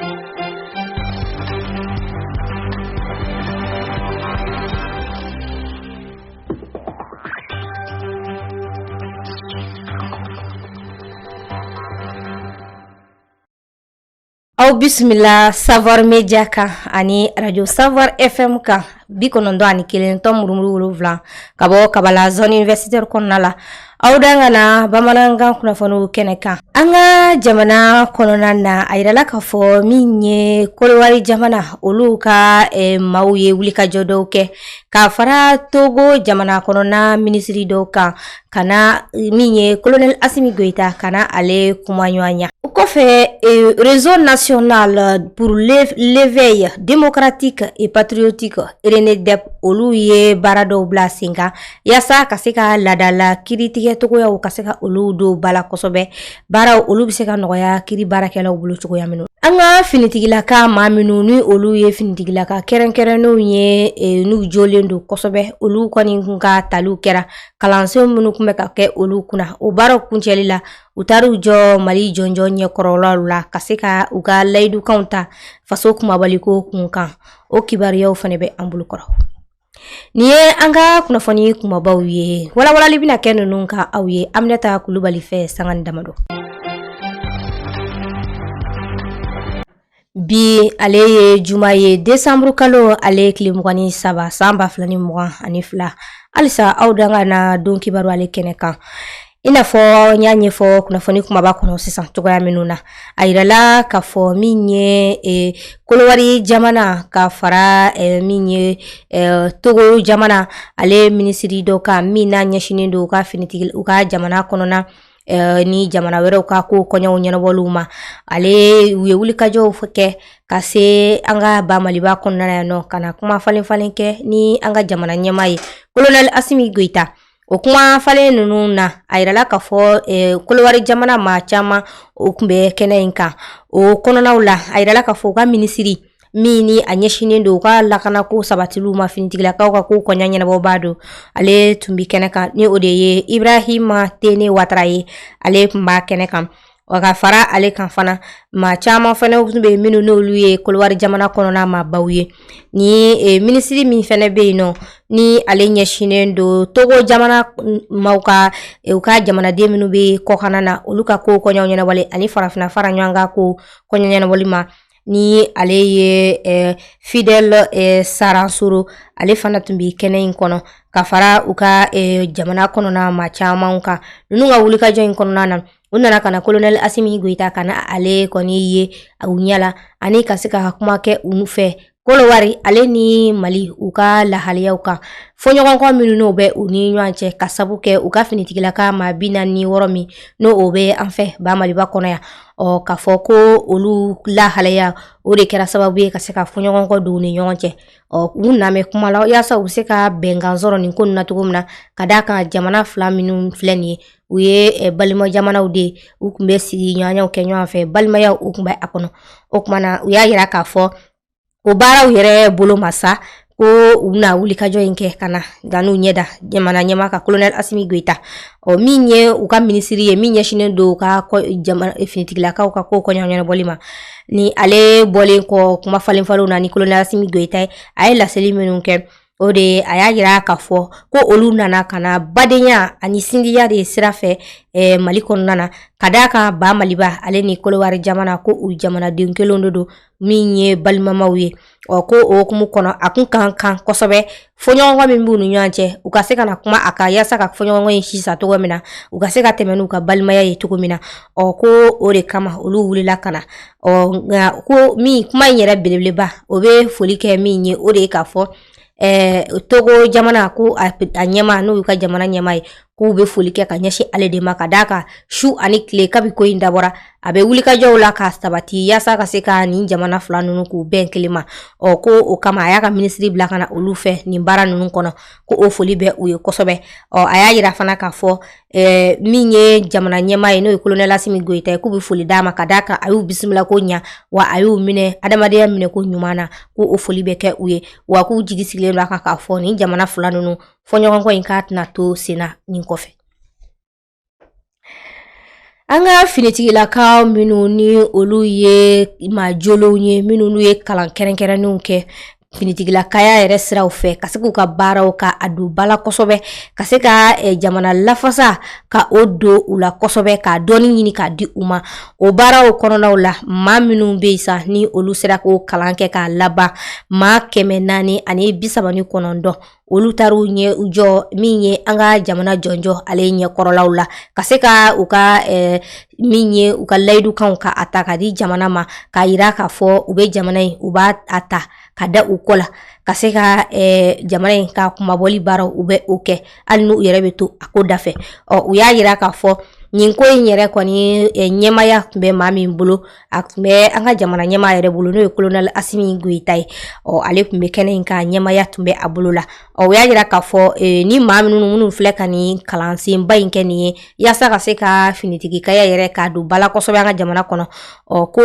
Au bismillah Savoir Media kan ani radio Savoir FM kan bi konondo ani kelen tom murumuru vlan kabo kabala zone universitaire konnala aw dangana bamanangan kunafonu keneka anga jamana konona na ayirala ka fo minye kolwari jamana oluka mauye wulika jodoke ka fara Togo jamana konona ministry doka kana minye colonel Assimi Goïta kana ale kumanyoanya ukofe réseau national pour l'éveil démocratique et patriotique RENEDEP olu ye barado blasinga yasa kaseka ladala kiritige togo ya kaseka olu do bala kosobe bara olu biseka noya kiri barakela bulu togo ya minu anga finitigila ka maminu ni olu ye finitigila ka kerenkereno ye nu jolendo kosobe olu koni nka talu kera kalanse munu kumbe ka ke olu kuna o baro kunchelila utaru jo mali jonjo nye korolala kaseka uga laidu kaunta faso kuma baliko kunka o kibariya ufanebe ambulu koro niye anga kunafoni kuma bawye wala libina kenu nunka awye Aminata Kulubali fe sangan damado bi aleye jumaye Desembre kalo ale klimugani saba samba flani mwa anifla alisa awdanga na donki baru ale keneka ina fo nyanye fo kunafoni kuma bakono sisan togoya minuna ayirala ka fo minye kolowari jamana ka fara minye Togo jamana ale ministry do ka mina nyashini do ka finitigil uka jamana konona ni jamana were uka ko konyo nyanawoluma ale wuli kajo fke kase anga ba maliba konona no kana kuma falen ke ni anga jamana nyamai colonel Assimi Goïta o kuma fale nunu na ayirala ka fo kolowari jamana ma chama o kumbe kenenka o konona ula ayirala ka fo ka ministry mini anyeshine ndo ka lakana ko sabatilu ma finitigila ka ko konyanya na bobado ale tumbi keneka ni odeye Ibrahima Tene Watraye ale mba keneka waka fara ale kan fana ma chama fana be minu no luye kolwari jamana konona ma bawye ni ministry mi fene be no ni ale nyeshine ndo Togo jamana mauka uka jamana de minu be kokanana oluka ko konya na wale ani farafina faranyanga ko konya na wale ma ni ale ye Fidel Saransuru ale fana tumbi kene kono ka fara uka jamana kono na machama unka nunga wulika jo kono na unana kana colonel Assimi Goïta kana ale koni ye agunyala ani kasika kuma ke unufe kolowari ale ni mali uka lahalia uka fonyo kwa minuno be uni nyanche kasabuke uka finitigila ka mabina ni woromi no obe anfe ba mali ba kono ya o kafoko olu lahalia ore kera sababu kasika fonyo kwa do ni nyanche o uname kuma la yasa useka benganzoro ni konu na tugumna kadaka jamana flaminu fleni uye balima jamana ude ukumbe si nyanya ukenyo anfe balima ya ukumba akono okumana uya yira kafo ubara uyere bolo masa ko una wulika jo inke kana danu nyeda jamana nyama ka colonel Assimi Goïta o minye uka ministry ye minye shine do ka ko jamana finitigila ka ko konya nyana bolima ni ale bole ko kuma falen falo na ni colonel Assimi Goïta ay la selimenunke ode ayagira kafo ko olu nana kana badenya ani sindiya de sirafe maliko nana kadaka ba maliba ale ni kolowari jamana ko u jamana dinkelondo do minye balmamawe o ko o kumu kono akun kan kosobe fonyongo mimbu nu nyanche ukaseka na kuma akayasa ka fonyongo yishisa to gomina ukaseka temenu ka balmaya yituko mina o ko ore kama olu wulila kana o ko mi kuma nyera belebeleba obe folike minye ore kafo Togo jamana ko anyama no yuka jamana nyamai ko be folike ka nyashi ale de makadaka shu ani kle kabi ko indabora abe wulika jawla ka stabati yasa ka seka ni jamana fulanu no ku ben klima o ko o kama ayaka ministry blakana olufe ni bara nunu kono ko o foli be uye kosobe o ayayira fana ka fo minye jamana nyamai no colonel Assimi Goïta ku be foli dama kadaka ayu bismillah ko nya wa ayu mine adamade mine ko nyumana ko o foli be ke uye wa ku jigisile ka fo ni jamana fulanu no fonyo ko inkat na to sina ni kofe Anga finitigilakaw minnu ni olu ye majolow ye minnu n'u ye kalan kɛrɛnkɛrɛnnenw kɛ finitigilakaya yɛrɛ siraw fɛ ka se k'u ka baaraw ka a don bala kosɛbɛ ka se ka jamana lafasa ka o don u la kosɛbɛ ka dɔɔni ɲini ka di u ma o baaraw kɔnɔnaw la maa minnu bɛ sa ni olu sera k'o kalan kɛ k'a laban maa 439 olu taru ɲɛ jɔ min ye an ka jamana jɔnjɔ ale ɲɛkɔrɔlaw la ka se ka u ka min ye u ka layidukanw ka a ta ka di jamana ma ka yira k'a fɔ u bɛ jamana in u b'a a ta ka da u kɔ la ka se ka jamana in ka kumabɔli baaraw u bɛ o kɛ hali n'u yɛrɛ bɛ to a ko dafɛ u y'a yira k'a fɔ nin ko in yɛrɛ kɔni ɲɛmaya tun bɛ maa min bolo a tun bɛ an ka jamana ɲɛmaa yɛrɛ bolo n'o ye colonel Asimi Goyita ye ale tun bɛ kɛnɛ in ka ɲɛmaya tun bɛ a bolo la u y'a yira k'a fɔ ni maa minnu filɛ ka nin kalansenba in kɛ nin ye yaasa ka se ka finitigikaya yɛrɛ ka don bala kosɛbɛ an ka jamana kɔnɔ ko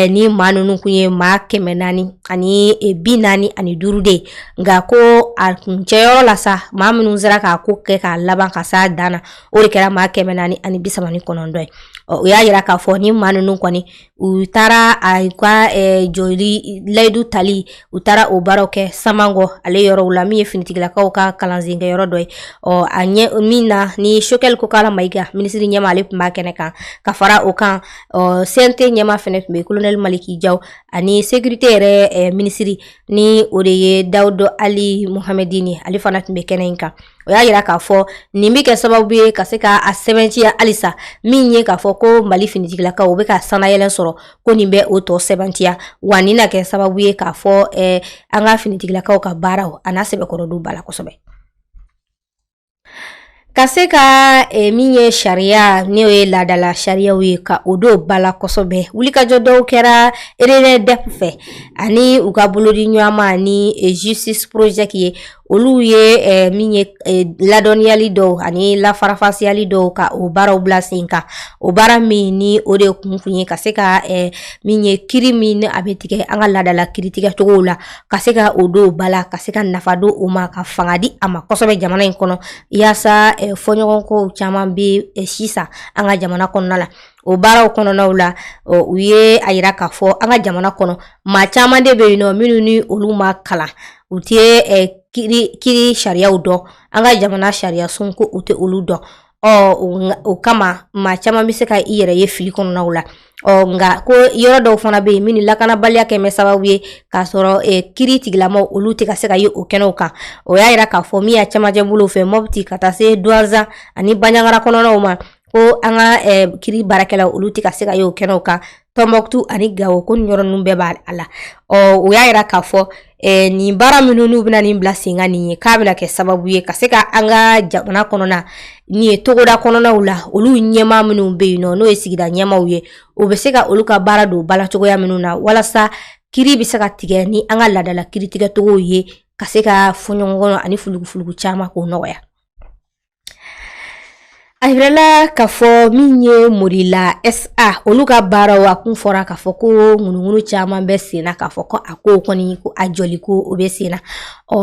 ni maa ninnu kun ye maa 445 de ye nka ko a kun cɛyɔrɔ la sa maa minnu sera k'a ko kɛ k'a laban ka s'a dan na o de kɛra maa 439 ye u y'a yira k'a fɔ ni maa ninnu kɔni u taara a ka joli layidu tali u taara o baaraw kɛ Samankɔ ale yɔrɔw la min ye finitigilakaw ka kalanzenkɛ yɔrɔ dɔ ye a ɲɛ min na ni Choguel Kokala Mayiga minisiri ɲɛma ale tun b'a kɛnɛ kan ka fara o kan CNT ɲɛma fɛnɛ tun bɛ colonel Maliki Jaw ani sécurité yɛrɛ minisiri ni o de ye Dawudu Ali Muhamedini ale fana tun bɛ kɛnɛ in kan o y'a yira k'a fɔ nin bɛ kɛ sababu ye ka se ka a sɛbɛntiya halisa min ye k'a fɔ ko Mali finitigilakaw u bɛ ka sanayɛlɛn sɔrɔ ko nin bɛ o tɔ sɛbɛntiya wa nin na kɛ sababu ye k'a fɔ an ka finitigilakaw ka baaraw a n'a sɛbɛkɔrɔ don bala kosɛbɛ ka se ka min ye sariya n'o ye laadala sariyaw ye ka o don bala kosɛbɛ wulikajɔ dɔw kɛra RNDEP fɛ ani u ka bolodi ɲɔgɔnma ni justice project ye olu ye min ye ladɔnniyali dɔw ani lafarafasiyali dɔw ka o baaraw bila sen kan o baara min ni o de kun ye ka se ka min ye kiri min a bɛ tigɛ an ka laadala kiritigɛcogow la ka se ka o don bala ka se ka nafa don o ma ka fanga di a ma kosɛbɛ jamana in kɔnɔ yaasa fɔɲɔgɔnkow caman bɛ sisan an ka jamana kɔnɔna la o baaraw kɔnɔnaw la u ye a yira k'a fɔ an ka jamana kɔnɔ maa caman de bɛ yen nɔ minnu ni olu ma kalan u tɛ kiri sariyaw dɔn an ka jamana sariya sun ko u tɛ olu dɔn o kama maa caman bɛ se ka i yɛrɛ ye fili kɔnɔnaw la nka ko yɔrɔ dɔw fana bɛ yen min ni lakanabaliya kɛmɛ sababu ye k'a sɔrɔ kiri tigilamaw olu tɛ ka se ka ye o kɛnɛw kan o y'a yira k'a fɔ min y'a camancɛ bolo fɛ Mopti ka taa se Douaza ani Bandiagara kɔnɔnaw ma ko an ka kiri baarakɛlaw olu tɛ ka se ka ye o kɛnɛw kan Tombouctou ani Gao ko nin yɔrɔ ninnu bɛɛ b'a la o y'a yira k'a fɔ nin baara minnu n'u bɛna nin bila sen kan nin ye k'a bɛna kɛ sababu ye ka se ka an ka jamana kɔnɔna nin ye togoda kɔnɔnaw la olu ɲɛmaa minnu bɛ yen nɔ n'o ye sigida ɲɛmaaw ye o bɛ se ka olu ka baara don bala cogoya minnu na walasa kiri bɛ se ka tigɛ ni an ka laadala kiritigɛcogow ye ka se ka fɔɲɔgɔnkɔ ani fulugufulugu caman k'o nɔgɔya. A yirala k'a fɔ min ye Morila SA olu ka baaraw a kun fɔra k'a fɔ ko ŋunuŋunu caman bɛ sen na k'a fɔ ko a ko kɔni ko a jɔli ko o bɛ sen na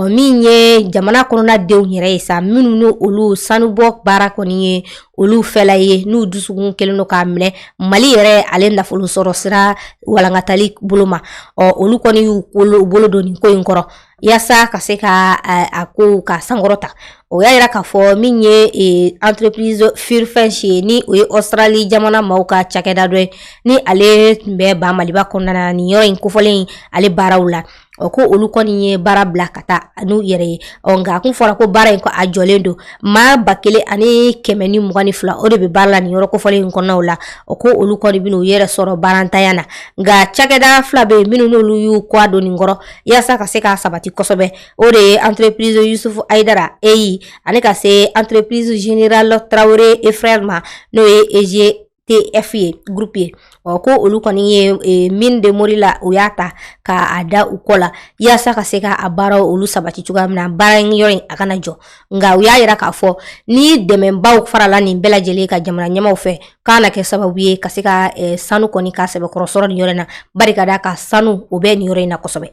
min ye jamana kɔnɔna denw yɛrɛ ye sa minnu ni olu sanubɔ baara kɔni ye olu fɛla ye n'u dusukun kelen don k'a minɛ Mali yɛrɛ ale nafolo sɔrɔ sira walankatali bolo ma olu kɔni y'u bolo don nin ko in kɔrɔ yaasa ka se ka a ko ka sankɔrɔta o y'a yira k'a fɔ min ye entreprise Firfench ye ni o ye Australie jamana maaw ka cakɛda dɔ ye ni ale tun bɛ ba Maliba kɔnɔna na nin yɔrɔ in kofɔlen ale baaraw la ko olu kɔni ye baara bila ka taa n'u yɛrɛ ye nka a kun fɔra ko baara in ko a jɔlen don maa 1,022 o de bɛ baara la nin yɔrɔ kofɔlen in kɔnɔnaw la ko olu kɔni bɛ n'u yɛrɛ sɔrɔ baarantanya na nka cakɛda fila bɛ yen minnu n'olu y'u kɔ don nin kɔrɔ yaasa ka se ka sabati kosɛbɛ o de ye entreprise Yusufu Aidara EI ani ka se entreprise Général Traoré et Frères ma n'o ye EGTF ye groupe ye ko olu kɔni ye mine de Morila u y'a ta k'a da u kɔ la yaasa ka se ka a baaraw olu sabati cogoya min na baara yɔrɔ in a kana jɔ nka u y'a yira k'a fɔ ni dɛmɛbaw farala nin bɛɛ lajɛlen ka jamana ɲɛmaw fɛ k'a na kɛ sababu ye ka se ka sanu kɔni ka sɛbɛkɔrɔ sɔrɔ nin yɔrɔ in na bari ka d'a ka sanu o bɛ nin yɔrɔ in na kosɛbɛ.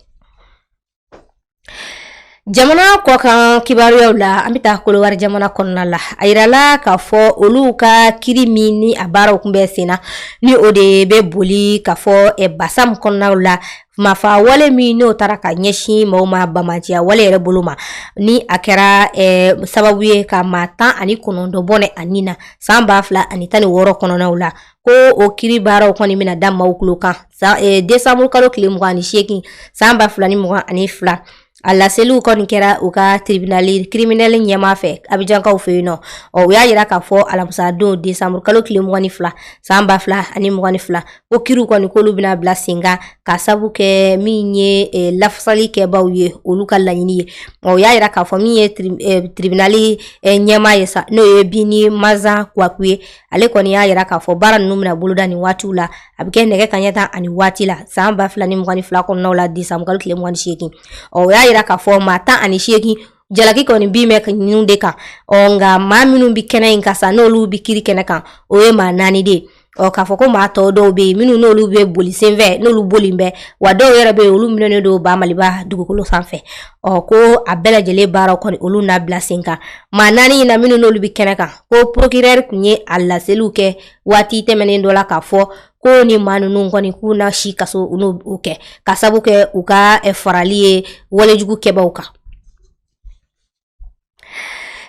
Jamana ko kan kibaruyaw la an bɛ taa Kolowari jamana kɔnɔna la a yirala k'a fɔ olu ka kiri min ni a baaraw kun bɛ sen na ni o de bɛ boli k'a fɔ basam kɔnɔnaw la mafa wale min n'o taara ka ɲɛsin maaw ma bamajiya wale yɛrɛ bolo ma ni a kɛra sababu ye ka maa 19 bɔnɛ a nin na san 2016 kɔnɔnaw la ko o kiri baaraw kɔni bɛna da maaw kulo kan décembre kalo tile 28 san 2022 a laseliw kɔni kɛra u ka tribunal criminel ɲɛma fɛ Abijankaw fɛ yen nɔ o y'a yira k'a fɔ alamisa don décembre kalo tile 22 san 2022 ko kiriw kɔni k'olu bɛna bila sen kan ka sabu kɛ min ye lafasali kɛbaw ye olu ka laɲini ye o y'a yira k'a fɔ min ye tribunal ɲɛma ye sa n'o ye Bini Mazan Kwaku ye ale kɔni y'a yira k'a fɔ baara ninnu bɛna boloda nin waatiw la a bɛ kɛ nɛgɛ kanɲɛ 10 ani waati la san 2022 kɔnɔnaw la décembre kalo tile 28 o y'a yira k'a fɔ maa 18 jalaki kɔni bi mɛ ninnu de kan nga maa minnu bi kɛnɛ in kan sa n'olu bi kiri kɛnɛ kan o ye maa 4 de k'a fɔ ko maa tɔw dɔw bɛ yen minnu n'olu bɛ boli senfɛ n'olu boli bɛ wa dɔw yɛrɛ bɛ yen olu minɛnen don Bamaliba dugukolo sanfɛ ko a bɛɛ lajɛlen baaraw kɔni olu n'a bila sen kan maa 4 in na minnu n'olu bi kɛnɛ kan ko procureur kun ye a laseliw kɛ waati tɛmɛnen dɔ la k'a fɔ ko ni maa ninnu kɔni k'u na si kaso u n'o kɛ ka sabu kɛ u ka farali ye walejugu kɛbaw kan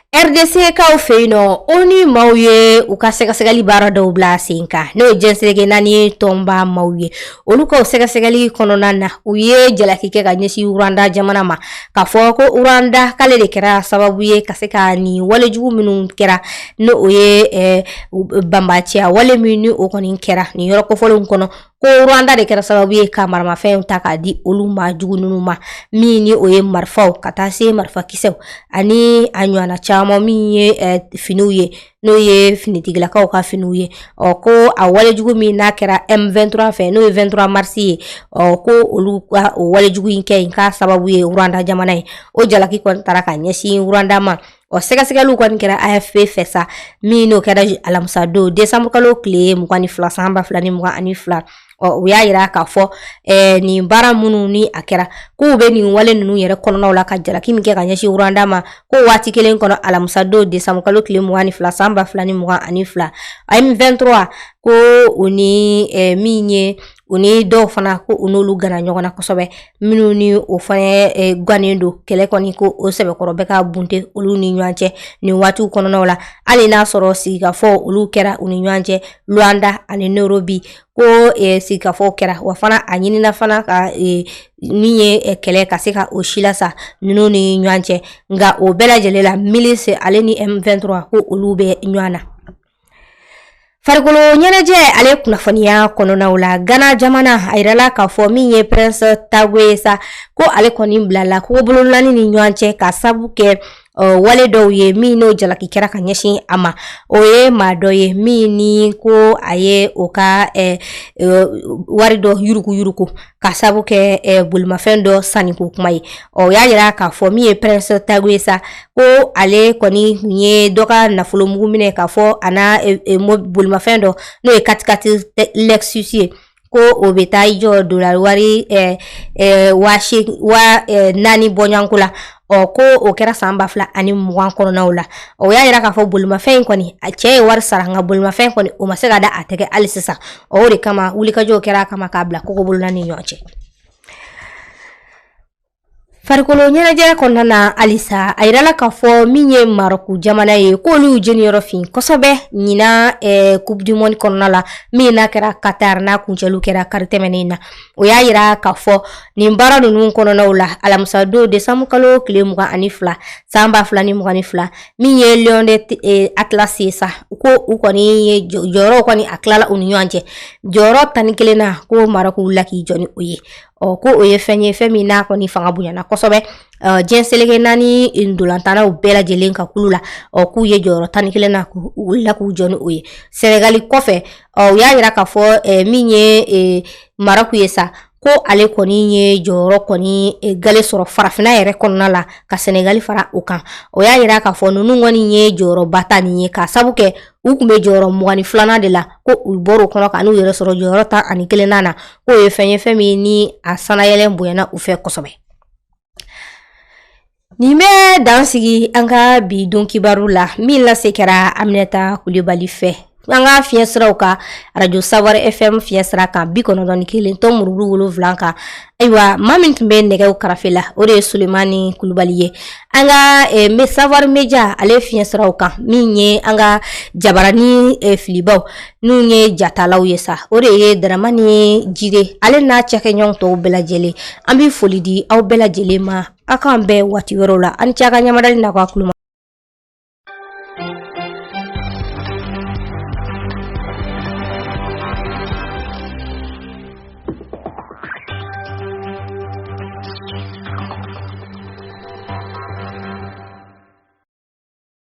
RDC kaw fɛ yen nɔ o ni maaw ye u ka sɛgɛsɛgɛli baara dɔw bila sen kan n'o ye jɛnsɛrɛge naani tɔnba maaw ye olu ka sɛgɛsɛgɛli kɔnɔna na u ye jalaki kɛ ka ɲɛsin Uranda jamana ma k'a fɔ ko Uranda k'ale de kɛra sababu ye ka se ka ni walejugu minnu kɛra n'o ye banbaciya wale min ni o kɔni kɛra ni yɔrɔ kofɔlenw kɔnɔ ko Rwanda de kɛra sababu ye ka maramafɛnw ta k'a di olu ma jugu ninnu ma min ni o ye marifaw ka taa se marifa kisɛw ani a ɲɔgɔnna caman min ye finiw ye n'o ye finitigilakaw ka finiw ye ko a walejugu min n'a kɛra M23 fɛ n'o ye 23 mars ye ko olu ka o walejugu in kɛ in ka sababu ye Rwanda jamana ye o jalaki kɔni taara ka ɲɛsin Rwanda ma sɛgɛsɛgɛliw kɔni kɛra AFP fɛ sa min n'o kɛra alamisa don décembre kalo tile 22 san 2022 o y'a yira k'a fɔ nin baara minnu ni a kɛra k'u bɛ nin wale ninnu yɛrɛ kɔnɔnaw la ka jalaki min kɛ ka ɲɛsin Rwanda ma ko waati kelen kɔnɔ alamisa don décembre kalo tile 22 san 2022 M23 ko u ni min ye u ni dɔw fana ko u n'olu gana ɲɔgɔn na kosɛbɛ minnu ni o fana gannen don kɛlɛ kɔni ko o sɛbɛkɔrɔ bɛ ka bunte olu ni ɲɔgɔn cɛ nin waatiw kɔnɔnaw la hali n'a sɔrɔ sigikafɔ olu kɛra u ni ɲɔgɔn cɛ Luanda ani Nairobi ko sigikafɔ kɛra wa fana a ɲinina fana ka min ye kɛlɛ ka se ka o sila sa ninnu ni ɲɔgɔn cɛ nka o bɛɛ lajɛlen la milice ale ni M23 ko olu bɛ ɲɔgɔn na farikolo ɲɛnajɛ ale kunnafoniya kɔnɔnaw la Ghana jamana a yirala k'a fɔ min ye Prince Tagwe sa ko ale kɔni bilala ko bololani ni ɲɔgɔn cɛ ka sabu kɛ wale dɔw ye min n'o jalaki kɛra ka ɲɛsin a ma o ye maa dɔ ye min ni ko a ye o ka wari dɔ yuruku ka sabu kɛ bolimafɛn dɔ saniko kuma ye y'a yira k'a fɔ min ye Prince Tagwe sa ko ale kɔni ye dɔ ka nafolo mugu minɛ k'a fɔ a na bolimafɛn dɔ n'o ye katikati Lexus ye ko o bɛ taa i jɔ dollar wari 4,000 bɔɲanko la ko o kɛra san 2020 kɔnɔnaw la y'a yira k'a fɔ bolimafɛn in kɔni a cɛ ye wari sara nka bolimafɛn kɔni o ma se ka da a tɛgɛ hali sisan o de kama wulikajɔw kɛra kama k'a bila koko bolona ni ɲɔgɔn cɛ farikolo ɲɛnajɛ kɔnɔna na alisa a yirala k'a fɔ min ye Maroku jamana ye k'olu jeniyɔrɔ fin kosɛbɛ ɲina Coupe du Monde kɔnɔna la min n'a kɛra Qatar n'a kuncɛliw kɛra kari tɛmɛnen na o y'a yira k'a fɔ nin baara ninnu kɔnɔnaw la alamisa don décembre kalo tile 22 san 2022 min ye Lion de Atlas ye sa ko u kɔni ye jɔyɔrɔ kɔni a tilala u ni ɲɔgɔn cɛ jɔyɔrɔ 11 na ko Maroku wulila k'i jɔ ni o ye ko o ye fɛn ye fɛn min n'a kɔni fanga bonyana kosɛbɛ jɛnsɛrɛge naani ndolantanaw bɛɛ lajɛlen ka kulu la k'u ye jɔyɔrɔ 11 na k'u wulila k'u jɔ ni o ye Senegali kɔfɛ u y'a yira k'a fɔ min ye Maroku ye sa ko ale kɔni ye jɔyɔrɔ kɔni gale sɔrɔ farafina yɛrɛ kɔnɔna la ka Senegali fara o kan y'a yira k'a fɔ ninnu kɔni ye jɔyɔrɔba ta nin ye ka sabu kɛ u kun bɛ jɔyɔrɔ 22 de la ko u bɔr'o kɔnɔ ka n'u yɛrɛ sɔrɔ jɔyɔrɔ 11 na ko ye fɛn ye fɛn min ni a sanayɛlɛn bonyana u fɛ kosɛbɛ Nin bɛ dansigi an ka bi don kibaru la min lase kɛra Aminata Kulibali fɛ an ka fiɲɛ siraw ka radio Sawari FM fiɲɛ sira kan 91.7 kan ayiwa maa min tun bɛ nɛgɛw karafe la o de ye Sulemani Kulibali ye an ka Sawari Media ale fiɲɛ siraw kan min ye an ka Jabarani filibaw n'u ye jatalaw ye sa o de ye Daramani Jide ale n'a cɛkɛɲɔgɔn tɔw bɛɛ lajɛlen an bɛ foli di aw bɛɛ lajɛlen ma aw k'an bɛɛ waati wɛrɛw la an cɛ ka ɲamadali n'a ka kuluma